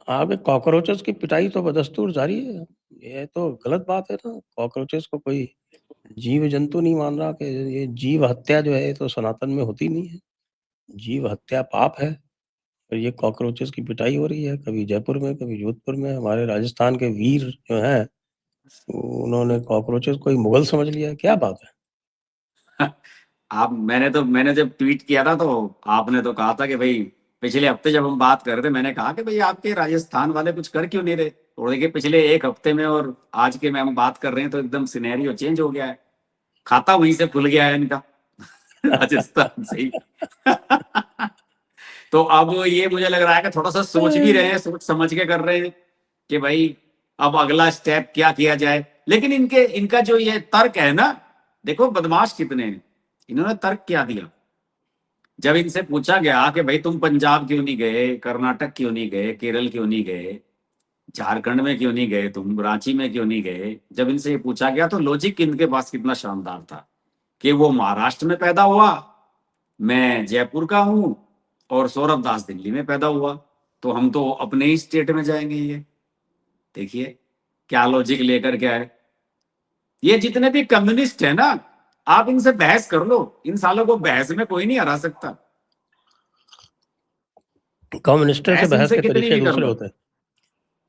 आपके कॉकरोचेस की पिटाई तो बदस्तूर जारी है। ये तो गलत बात है ना। कॉकरोचेस को कोई जीव जंतु नहीं मान रहा कि ये जीव हत्या जो है ये तो सनातन में होती नहीं है। जीव हत्या पाप है। और ये कॉकरोचेस की पिटाई हो रही है, कभी जयपुर में, कभी जोधपुर में। हमारे राजस्थान के वीर जो हैं, उन्होंने कॉकरोचेस को ही मुगल समझ लिया। क्या बात है। आप मैंने जब ट्वीट किया था तो आपने तो कहा था कि भाई, पिछले हफ्ते जब हम बात कर रहे थे मैंने कहा कि भाई आपके राजस्थान वाले कुछ कर क्यों नहीं रहे। और देखिए पिछले एक हफ्ते में और आज के में हम बात कर रहे हैं तो एकदम सिनेरियो चेंज हो गया है। खाता वहीं से खुल गया है इनका राजस्थान से ही। तो अब ये मुझे लग रहा है कि थोड़ा सा सोच भी रहे हैं, सोच समझ के कर रहे हैं कि भाई अब अगला स्टेप क्या किया जाए। लेकिन इनका जो ये तर्क है ना, देखो बदमाश कितने हैं। इन्होंने तर्क क्या दिया जब इनसे पूछा गया कि भाई तुम पंजाब क्यों नहीं गए, कर्नाटक क्यों नहीं गए, केरल क्यों नहीं गए, झारखंड में क्यों नहीं गए, तुम रांची में क्यों नहीं गए। जब इनसे ये पूछा गया तो लॉजिक इनके पास कितना शानदार था कि वो महाराष्ट्र में पैदा हुआ, मैं जयपुर का हूं और सौरभ दास दिल्ली में पैदा हुआ, तो हम तो अपने ही स्टेट में जाएंगे। ये देखिए क्या लॉजिक लेकर के आए। ये जितने भी कम्युनिस्ट है ना, आप इनसे बहस कर लो, इन सालों को बहस में कोई नहीं हरा सकता। कम्युनिस्टों से बहस बहस इनसे के कितनी तरीके भी कर दूसरे लो। होते हैं।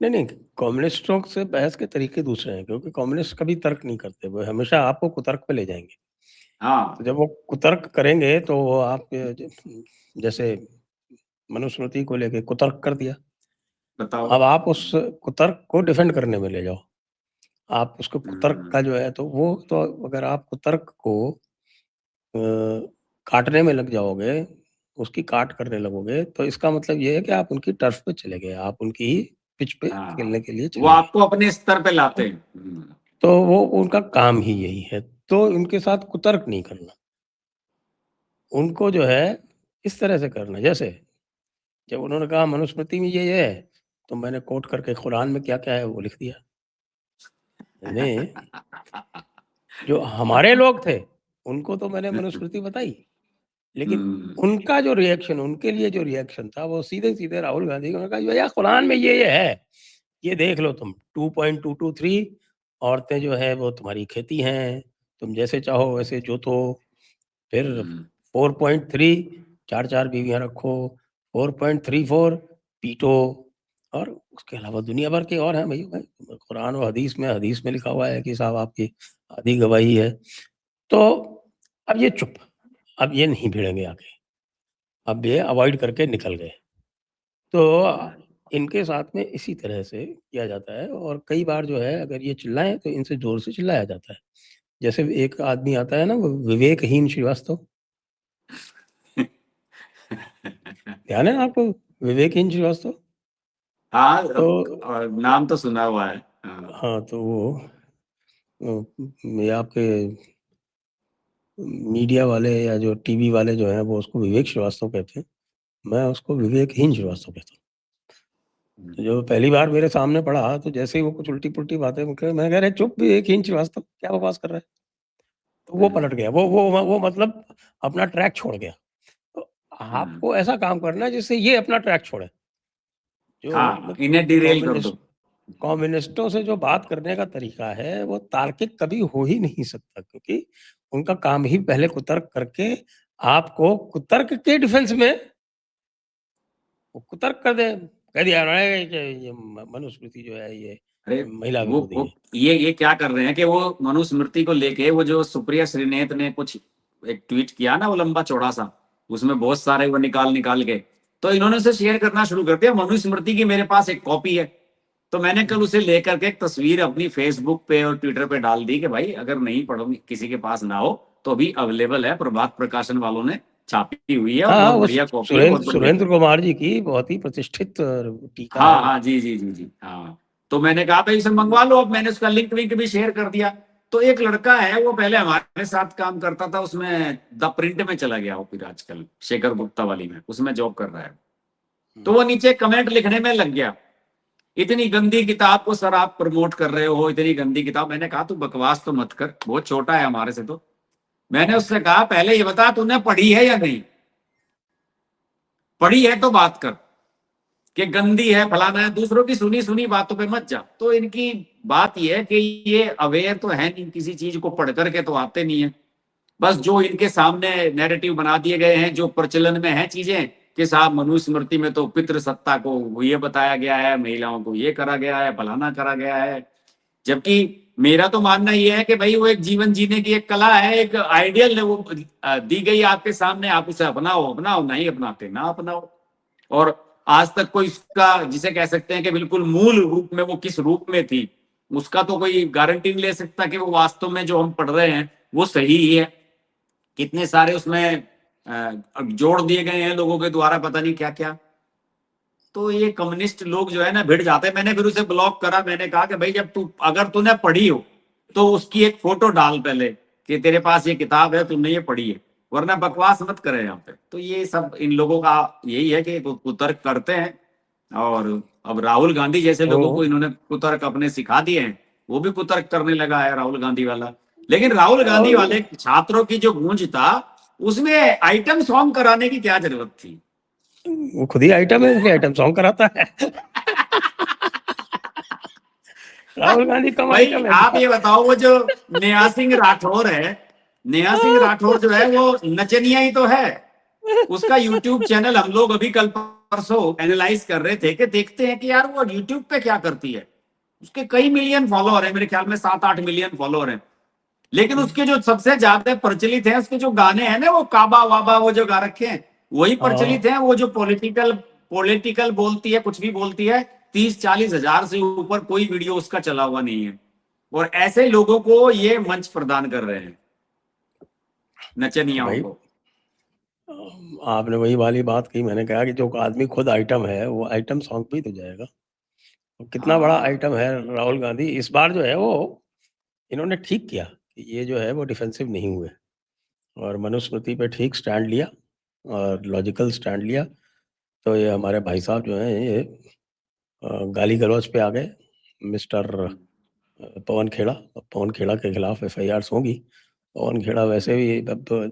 नहीं नहीं, कम्युनिस्टों से बहस के तरीके दूसरे हैं, क्योंकि कम्युनिस्ट कभी तर्क नहीं करते, वो हमेशा आपको कुतर्क पे ले जाएंगे। तो हाँ जब वो कुतर्क करेंगे तो वो आप जैसे मनुस्मृति को लेके कुतर्क कर दिया। बताओ। अब आप उस कुतर्क को डिफेंड करने में ले जाओ। आप उसको कुतर्क हम्म, का जो है तो वो तो अगर आप कुतर्क को काटने में लग जाओगे, उसकी काट करने लगोगे, तो इसका मतलब ये है कि आप उनकी टर्फ पे चले गए, आप उनकी ही पिच पे खेलने हाँ के लिए वो चले गए। आपको अपने स्तर पे लाते हैं। तो वो उनका काम ही यही है। तो उनके साथ कुतर्क नहीं करना, उनको जो है इस तरह से करना। जैसे जब उन्होंने कहा मनुस्मृति में ये है, तो मैंने कोट करके कुरान में क्या-क्या है वो लिख दिया। मैंने जो हमारे लोग थे, उनको तो मैंने मनुस्मृति बताई, लेकिन हम्म, उनका जो रिएक्शन, उनके लिए जो रिएक्शन था, वो सीधे-सीधे राहुल गांधी को कहा, भैया कुरान में ये है, ये देख लो तुम। 2.223 औरतें जो है वो तुम्हारी खेती हैं, तुम जैसे चाहो वैसे जोतो। फिर हम्म, 4.3 4-4 बीवियाँ रखो, 4.34 पीटो। और उसके अलावा दुनिया भर के और हैं भई भाई, कुरान और हदीस में लिखा हुआ है कि साहब आपकी आधी गवाही है। तो अब ये चुप, अब ये नहीं भिड़ेंगे आगे, अब ये अवॉइड करके निकल गए। तो इनके साथ में इसी तरह से किया जाता है, और कई बार जो है अगर ये चिल्लाएँ तो इनसे ज़ोर से चिल्लाया जाता है। जैसे एक आदमी आता है ना, वो विवेकहीन श्रीवास्तव, ध्यान है ना आपको विवेकहीन श्रीवास्तव? हाँ तो नाम तो सुना हुआ है। हाँ। हाँ, तो वो ये आपके मीडिया वाले या जो टीवी वाले जो हैं वो उसको विवेक श्रीवास्तव कहते हैं। मैं उसको विवेकहीन श्रीवास्तव कहता हूँ। तो हम्म, जो पहली बार मेरे सामने पढ़ा तो जैसे ही वो कुछ उल्टी-पुल्टी बातें मुझे, मैं कह रहा चुप विवेकहीन श्रीवास्तव, क्या बकवास कर रहा है? तो वो पलट गया। वो मतलब अपना ट्रैक छोड़ गया। तो हम्म, आपको ऐसा काम करना है जिससे ये अपना ट्रैक छोड़े। जो हाँ इन्हें डिरेल कर दो। कम्युनिस्टों से जो बात करने का तरीका है वो तार्किक कभी हो ही नहीं सकता, क्योंकि उनका काम ही पहले कुतर्क करके आपको कुतर्क के डिफेंस में वो कुतर्क कर दे। कह दिया उन्होंने कि ये मनुस्मृति जो है ये अरे महिला विरोधी वो है। ये क्या कर रहे हैं कि वो मनुस्मृति को लेके वो जो सुप्रिया श्रीनेत ने कुछ एक ट्वीट किया ना, वो लंबा चौड़ा सा, उसमें बहुत सारे वो निकाल निकाल के, तो इन्होंने उसे शेयर करना शुरू कर दिया। मनुस्मृति की मेरे पास एक कॉपी है, तो मैंने कल उसे लेकर के एक तस्वीर अपनी फेसबुक पे और ट्विटर पे डाल दी कि भाई अगर नहीं पढ़ो, किसी के पास ना हो तो अभी अवेलेबल है, प्रभात प्रकाशन वालों ने छापी हुई है और हाँ, हाँ, बहुत वो बढ़िया कॉपी है, बहुत बढ़िया। सुरेंद्र कुमार जी की बहुत ही प्रतिष्ठित टीका है हाँ वो। हाँ जी जी जी जी हाँ। तो मैंने कहा भाई इसे मंगवा लो, अब मैंने उसका लिंक विंक भी शेयर कर दिया। तो एक लड़का है वो पहले हमारे साथ काम करता था, उसमें द प्रिंट में चला गया, वो फिर आजकल शेखर गुप्ता वाली में उसमें जॉब कर रहा है। तो वो नीचे कमेंट लिखने में लग गया, इतनी गंदी किताब को सर आप प्रमोट कर रहे हो, इतनी गंदी किताब। मैंने कहा तू बकवास तो मत कर, बहुत छोटा है हमारे से। तो मैंने उससे कहा पहले ये बता तूने पढ़ी है या नहीं, पढ़ी है तो बात कर। कि गंदी है, फलाना है, दूसरों की सुनी सुनी बातों पे मत जा। तो इनकी बात यह है कि ये अवेयर तो है नहीं, किसी चीज को पढ़ करके तो आते नहीं है। बस जो इनके सामने नैरेटिव बना दिए गए हैं, जो प्रचलन में है चीजें, कि साहब मनुस्मृति में तो पितृ सत्ता को ये बताया गया है, महिलाओं को ये करा गया है, फलाना करा गया है। जबकि मेरा तो मानना यह है कि भाई वो एक जीवन जीने की एक कला है, एक आइडियल है, वो दी गई आपके सामने, आप उसे अपनाओ अपनाओ, नहीं अपनाते ना अपनाओ। और आज तक कोई इसका जिसे कह सकते हैं कि बिल्कुल मूल रूप में वो किस रूप में थी, उसका तो कोई गारंटी नहीं ले सकता कि वो वास्तव में जो हम पढ़ रहे हैं वो सही ही है। कितने सारे उसमें जोड़ दिए गए हैं लोगों के द्वारा, पता नहीं क्या क्या। तो ये कम्युनिस्ट लोग जो है ना भिड़ जाते हैं। मैंने फिर उसे ब्लॉक करा। मैंने कहा कि भाई जब तू अगर तूने पढ़ी हो तो उसकी एक फोटो डाल पहले कि तेरे पास ये किताब है, तुमने ये पढ़ी है, वरना बकवास मत करे यहाँ पे। तो ये सब इन लोगों का यही है कि कुतर्क करते हैं। और अब राहुल गांधी जैसे लोगों को इन्होंने कुतर्क अपने सिखा दिए हैं, वो भी कुतर्क करने लगा है राहुल गांधी वाला। लेकिन राहुल गांधी और वाले छात्रों की जो गूंज था, उसमें आइटम सॉन्ग कराने की क्या जरूरत थी? वो खुद ही आइटम है, उसके आइटम सॉन्ग कराता है। राहुल गांधी कम भाई आइटम है आप क्या? ये बताओ, वो जो नेहा सिंह राठौर है, नेहा सिंह राठौर जो है वो नचनिया ही तो है। उसका यूट्यूब चैनल हम लोग अभी कल परसों एनालाइज कर रहे थे कि देखते हैं कि यार वो यूट्यूब पे क्या करती है। उसके कई मिलियन फॉलोअर हैं, मेरे ख्याल में 7-8 मिलियन फॉलोअर हैं। लेकिन उसके जो सबसे ज्यादा प्रचलित है, उसके जो गाने हैं ना, वो काबा वाबा वो जो गा रखे हैं, वही हाँ, प्रचलित है। वो जो पॉलिटिकल पॉलिटिकल बोलती है, कुछ भी बोलती है, 30-40 हजार से ऊपर कोई वीडियो उसका चला हुआ नहीं है। और ऐसे लोगों को ये मंच प्रदान कर रहे हैं, नचनियाओं भाई को। आपने वही वाली बात की। मैंने कहा कि जो आदमी खुद आइटम है वो आइटम सॉन्ग पे ही तो जाएगा। तो कितना बड़ा हाँ आइटम है राहुल गांधी। इस बार जो है वो इन्होंने ठीक किया कि ये जो है वो डिफेंसिव नहीं हुए और मनुस्मृति पे ठीक स्टैंड लिया और लॉजिकल स्टैंड लिया। तो ये हमारे भाई साहब जो हैं ये गाली गलौज पे आ गए। मिस्टर पवन खेड़ा, पवन खेड़ा के खिलाफ एफआईआर होंगी। पवन खेड़ा वैसे भी अब तो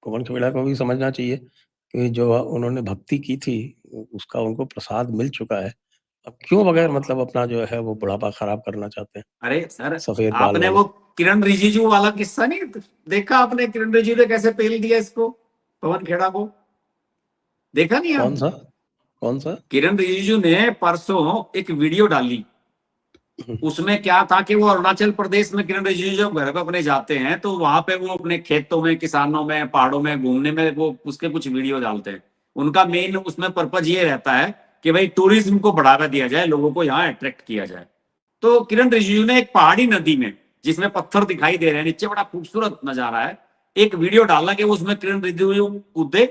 पवन खेड़ा को भी समझना चाहिए कि जो उन्होंने भक्ति की थी उसका उनको प्रसाद मिल चुका है। अब क्यों बगैर मतलब अपना जो है वो बुढ़ापा खराब करना चाहते हैं अरे सर, सफेद बाल आपने वाले। वो किरण रिजिजू वाला किस्सा नहीं देखा? आपने किरण रिजिजू ने कैसे पेल दिया इसको, पवन खेड़ा को? देखा नहीं कौन आपने? सा? कौन सा? किरण रिजिजू ने परसों एक वीडियो डाली। उसमें क्या था कि वो अरुणाचल प्रदेश में किरण रिजिजू जब घर पे अपने जाते हैं तो वहां पे वो अपने खेतों में, किसानों में, पहाड़ों में घूमने में वो उसके कुछ वीडियो डालते हैं। उनका मेन उसमें पर्पज ये रहता है कि भाई टूरिज्म को बढ़ावा दिया जाए, लोगों को यहाँ अट्रैक्ट किया जाए। तो किरण रिजिजू ने एक पहाड़ी नदी में, जिसमें पत्थर दिखाई दे रहे हैं नीचे, बड़ा खूबसूरत नजारा है, एक वीडियो डाला कि उसमें किरण रिजिजू कूदे,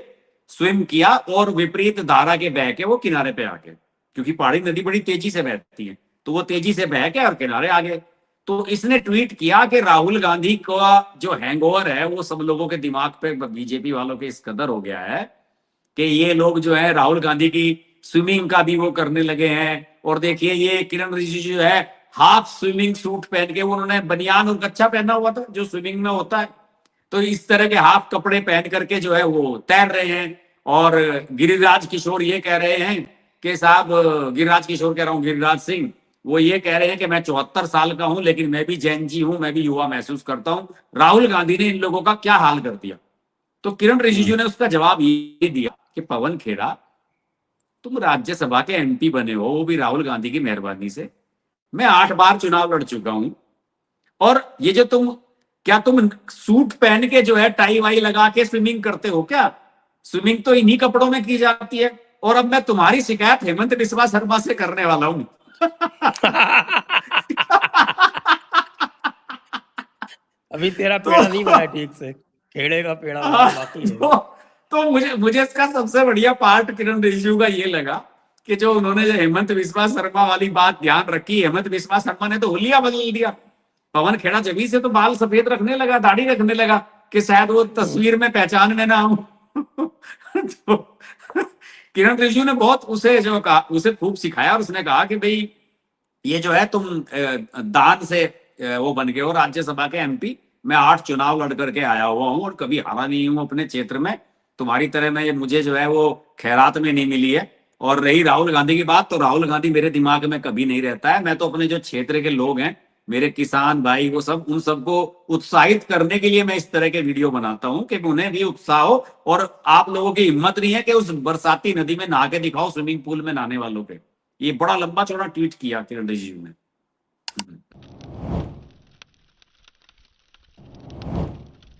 स्विम किया और विपरीत धारा के बह के वो किनारे पे आ गए। क्योंकि पहाड़ी नदी बड़ी तेजी से बहती है, तो वो तेजी से बह के और किनारे आ गए। तो इसने ट्वीट किया कि राहुल गांधी का जो हैंगओवर है वो सब लोगों के दिमाग पे, बीजेपी वालों के इस कदर हो गया है कि ये लोग जो है राहुल गांधी की स्विमिंग का भी वो करने लगे हैं। और देखिए ये किरण रिजिजू जो है, हाफ स्विमिंग सूट पहन के, उन्होंने बनियान और कच्छा पहना हुआ था जो स्विमिंग में होता है, तो इस तरह के हाफ कपड़े पहन करके जो है वो तैर रहे हैं। और गिरिराज किशोर ये कह रहे हैं कि साहब, गिरिराज किशोर कह रहा हूँ, गिरिराज सिंह, वो ये कह रहे हैं कि मैं 74 साल का हूं लेकिन मैं भी जैन जी हूं, मैं भी युवा महसूस करता हूं। राहुल गांधी ने इन लोगों का क्या हाल कर दिया। तो किरण रिजिजू ने उसका जवाब ये दिया कि पवन खेड़ा, तुम राज्यसभा के एमपी बने हो, वो भी राहुल गांधी की मेहरबानी से। मैं 8 बार चुनाव लड़ चुका हूं। और ये जो तुम, क्या तुम सूट पहन के जो है टाई वाई लगा के स्विमिंग करते हो क्या? स्विमिंग तो इन्हीं कपड़ों में की जाती है। और अब मैं तुम्हारी शिकायत हेमंत बिस्वा शर्मा से करने वाला हूं। अभी तेरा तो पेड़ा नहीं बना है ठीक से, खेड़े का पेड़ा बनना बाकी है। तो मुझे मुझे इसका सबसे बढ़िया पार्ट किरण रिजिजू का ये लगा कि जो उन्होंने जो हेमंत बिस्वा शर्मा वाली बात ध्यान रखी। हेमंत बिस्वा शर्मा ने तो हुलिया बदल दिया। पवन खेड़ा जब से तो बाल सफेद रखने लगा, दाढ़ी रखने लगा कि शायद वो तस्वीर में पहचान में ना आऊं। तो किरण रिजिजू ने बहुत उसे जो कहा, उसे खूब सिखाया और उसने कहा कि भाई ये जो है तुम दान से वो बन गए हो राज्यसभा के एमपी। मैं 8 चुनाव लड़ करके आया हुआ हूं और कभी हारा नहीं हूं अपने क्षेत्र में। तुम्हारी तरह मैं, मुझे जो है वो खैरात में नहीं मिली है। और रही राहुल गांधी की बात, तो राहुल गांधी मेरे दिमाग में कभी नहीं रहता है। मैं तो अपने जो क्षेत्र के लोग हैं, मेरे किसान भाई, वो सब, उन सबको उत्साहित करने के लिए मैं इस तरह के वीडियो बनाता हूं कि उन्हें भी उत्साह हो। और आप लोगों की हिम्मत नहीं है कि उस बरसाती नदी में नहा के दिखाओ, स्विमिंग पूल में नहाने वालों के। ये बड़ा लंबा चौड़ा ट्वीट किया किरण रिजिजू ने।